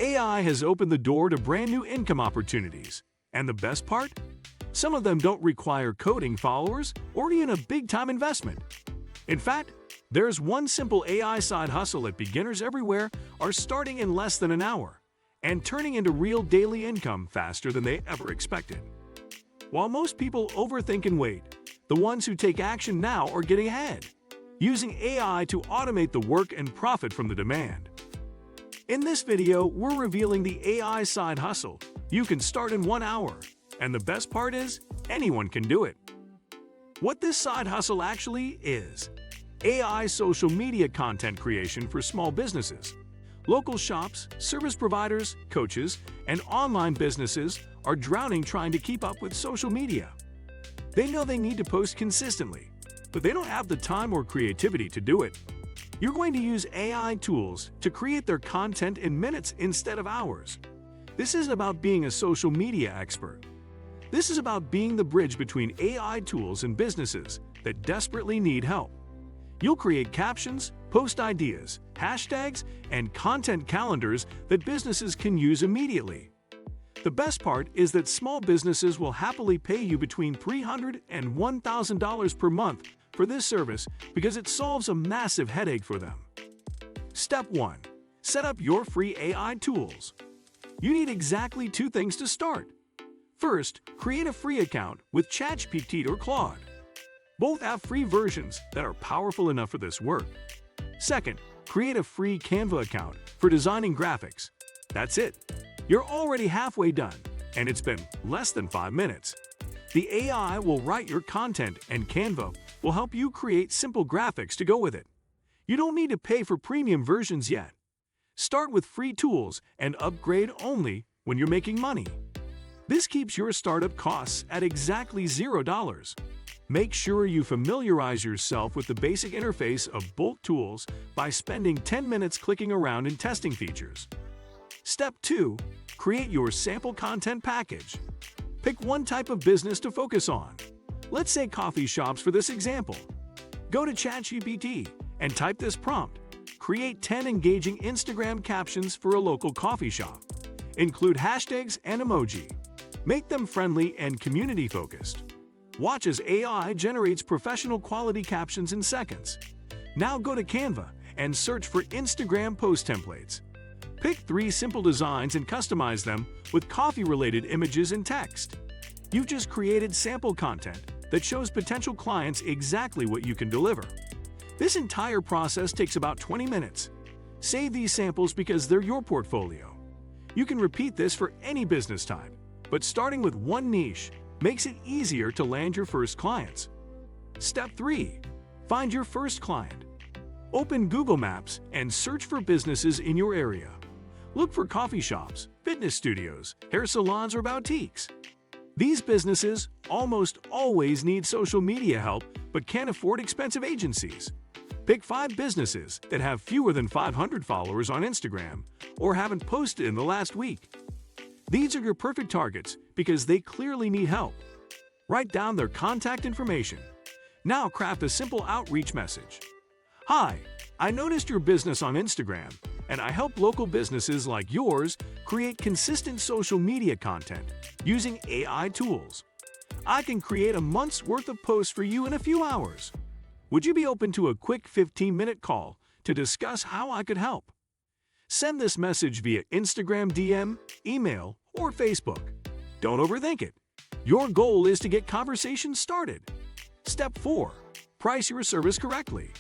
AI has opened the door to brand new income opportunities. And the best part? Some of them don't require coding followers or even a big-time investment. In fact, there's one simple AI side hustle that beginners everywhere are starting in less than an hour and turning into real daily income faster than they ever expected. While most people overthink and wait, the ones who take action now are getting ahead, using AI to automate the work and profit from the demand. In this video, we're revealing the AI side hustle you can start in 1 hour, and the best part is, anyone can do it. What this side hustle actually is: AI social media content creation for small businesses. Local shops, service providers, coaches, and online businesses are drowning trying to keep up with social media. They know they need to post consistently, but they don't have the time or creativity to do it. You're going to use AI tools to create their content in minutes instead of hours. This isn't about being a social media expert. This is about being the bridge between AI tools and businesses that desperately need help. You'll create captions, post ideas, hashtags, and content calendars that businesses can use immediately. The best part is that small businesses will happily pay you between $300 and $1,000 per month for this service because it solves a massive headache for them. Step 1. Set up your free AI tools. You need exactly 2 things to start. First, create a free account with ChatGPT or Claude. Both have free versions that are powerful enough for this work. Second, create a free Canva account for designing graphics. That's it. You're already halfway done, and it's been less than 5 minutes. The AI will write your content, and Canva will help you create simple graphics to go with it. You don't need to pay for premium versions yet. Start with free tools and upgrade only when you're making money. This keeps your startup costs at exactly $0. Make sure you familiarize yourself with the basic interface of both tools by spending 10 minutes clicking around and testing features. Step 2. Create your sample content package. Pick one type of business to focus on. Let's say coffee shops for this example. Go to ChatGPT and type this prompt: create 10 engaging Instagram captions for a local coffee shop. Include hashtags and emoji. Make them friendly and community-focused. Watch as AI generates professional quality captions in seconds. Now go to Canva and search for Instagram post templates. Pick 3 simple designs and customize them with coffee-related images and text. You've just created sample content that shows potential clients exactly what you can deliver. This entire process takes about 20 minutes. Save these samples because they're your portfolio. You can repeat this for any business type, but starting with one niche makes it easier to land your first clients. Step 3. Find your first client. Open Google Maps and search for businesses in your area. Look for coffee shops, fitness studios, hair salons, or boutiques. These businesses almost always need social media help but can't afford expensive agencies. Pick 5 businesses that have fewer than 500 followers on Instagram or haven't posted in the last week. These are your perfect targets because they clearly need help. Write down their contact information. Now craft a simple outreach message. Hi, I noticed your business on Instagram, and I help local businesses like yours create consistent social media content using AI tools. I can create a month's worth of posts for you in a few hours. Would you be open to a quick 15-minute call to discuss how I could help? Send this message via Instagram DM, email, or Facebook. Don't overthink it. Your goal is to get conversations started. Step 4. Price your service correctly.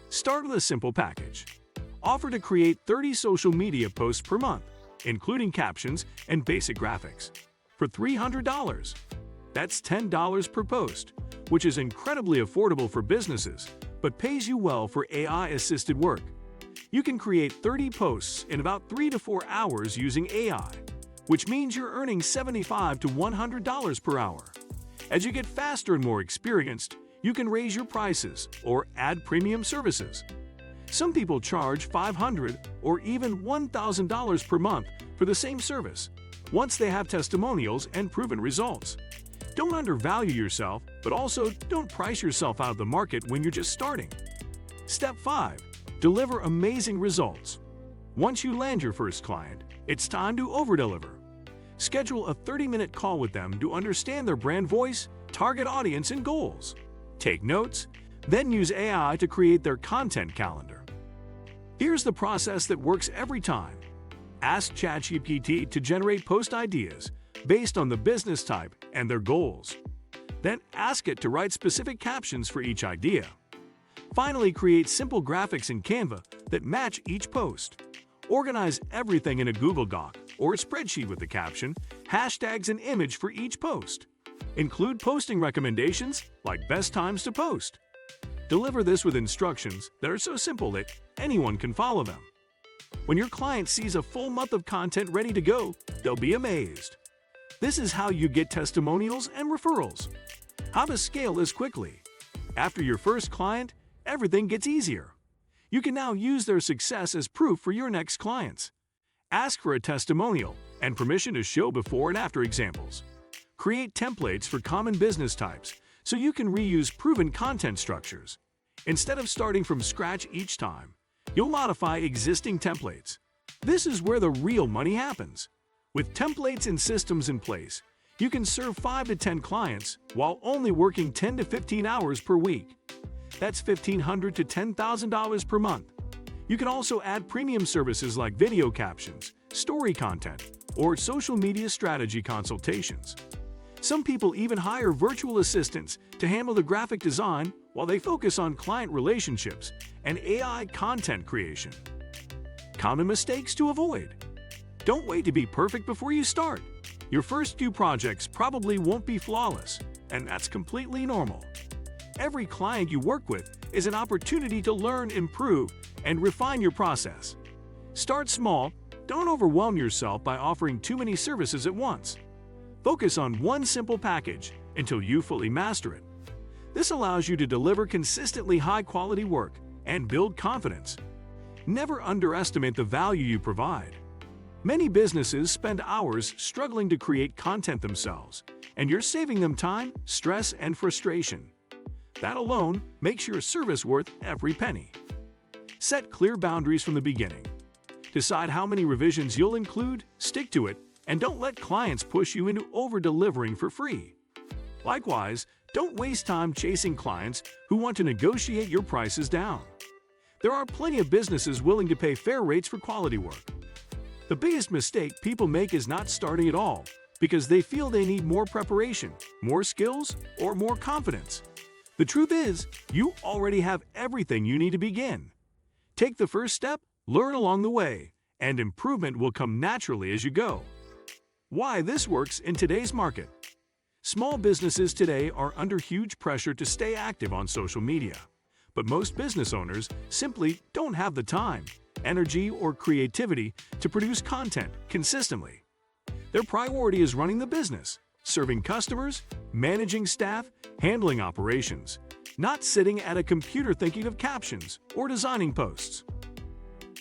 Start with a simple package. Offer to create 30 social media posts per month, including captions and basic graphics, for $300. That's $10 per post, which is incredibly affordable for businesses, but pays you well for AI-assisted work. You can create 30 posts in about 3 to 4 hours using AI, which means you're earning $75 to $100 per hour. As you get faster and more experienced, you can raise your prices or add premium services. Some people charge $500 or even $1,000 per month for the same service, once they have testimonials and proven results. Don't undervalue yourself, but also don't price yourself out of the market when you're just starting. Step 5. Deliver amazing results. Once you land your first client, it's time to overdeliver. Schedule a 30-minute call with them to understand their brand voice, target audience, and goals. Take notes, then use AI to create their content calendar. Here's the process that works every time. Ask ChatGPT to generate post ideas based on the business type and their goals. Then ask it to write specific captions for each idea. Finally, create simple graphics in Canva that match each post. Organize everything in a Google Doc or a spreadsheet with the caption, hashtags, and image for each post. Include posting recommendations like best times to post. Deliver this with instructions that are so simple that anyone can follow them. When your client sees a full month of content ready to go, they'll be amazed. This is how you get testimonials and referrals. How to scale this quickly. After your first client, everything gets easier. You can now use their success as proof for your next clients. Ask for a testimonial and permission to show before and after examples. Create templates for common business types so you can reuse proven content structures. Instead of starting from scratch each time, you'll modify existing templates. This is where the real money happens. With templates and systems in place, you can serve 5 to 10 clients while only working 10 to 15 hours per week. That's $1,500 to $10,000 per month. You can also add premium services like video captions, story content, or social media strategy consultations. Some people even hire virtual assistants to handle the graphic design while they focus on client relationships and AI content creation. Common mistakes to avoid. Don't wait to be perfect before you start. Your first few projects probably won't be flawless, and that's completely normal. Every client you work with is an opportunity to learn, improve, and refine your process. Start small. Don't overwhelm yourself by offering too many services at once. Focus on one simple package until you fully master it. This allows you to deliver consistently high-quality work and build confidence. Never underestimate the value you provide. Many businesses spend hours struggling to create content themselves, and you're saving them time, stress, and frustration. That alone makes your service worth every penny. Set clear boundaries from the beginning. Decide how many revisions you'll include, stick to it, and don't let clients push you into over-delivering for free. Likewise, don't waste time chasing clients who want to negotiate your prices down. There are plenty of businesses willing to pay fair rates for quality work. The biggest mistake people make is not starting at all because they feel they need more preparation, more skills, or more confidence. The truth is, you already have everything you need to begin. Take the first step, learn along the way, and improvement will come naturally as you go. Why this works in today's market. Small businesses today are under huge pressure to stay active on social media, but most business owners simply don't have the time, energy, or creativity to produce content consistently. Their priority is running the business, serving customers, managing staff, handling operations, not sitting at a computer thinking of captions or designing posts.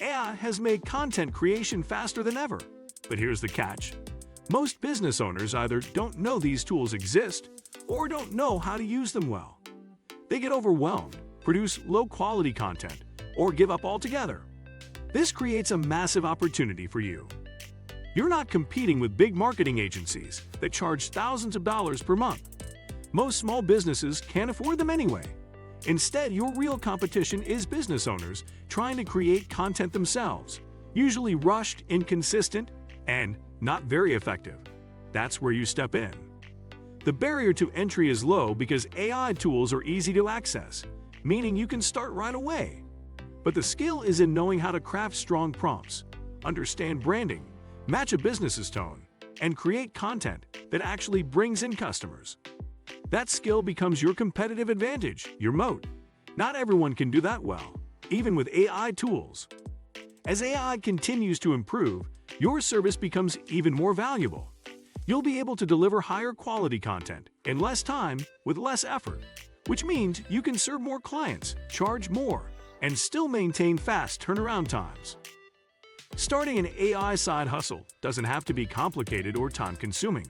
AI has made content creation faster than ever, but here's the catch. Most business owners either don't know these tools exist or don't know how to use them well. They get overwhelmed, produce low-quality content, or give up altogether. This creates a massive opportunity for you. You're not competing with big marketing agencies that charge thousands of dollars per month. Most small businesses can't afford them anyway. Instead, your real competition is business owners trying to create content themselves, usually rushed, inconsistent, and not very effective. That's where you step in. The barrier to entry is low because AI tools are easy to access, meaning you can start right away. But the skill is in knowing how to craft strong prompts, understand branding, match a business's tone, and create content that actually brings in customers. That skill becomes your competitive advantage, your moat. Not everyone can do that well, even with AI tools. As AI continues to improve, your service becomes even more valuable. You'll be able to deliver higher quality content in less time with less effort, which means you can serve more clients, charge more, and still maintain fast turnaround times. Starting an AI side hustle doesn't have to be complicated or time-consuming.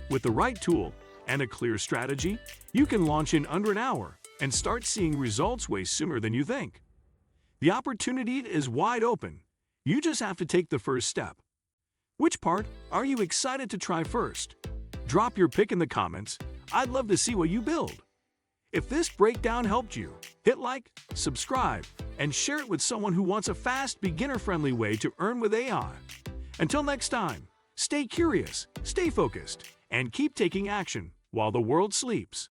With the right tool and a clear strategy, you can launch in under an hour and start seeing results way sooner than you think. The opportunity is wide open. You just have to take the first step. Which part are you excited to try first? Drop your pick in the comments. I'd love to see what you build. If this breakdown helped you, hit like, subscribe, and share it with someone who wants a fast, beginner-friendly way to earn with AI. Until next time, stay curious, stay focused, and keep taking action while the world sleeps.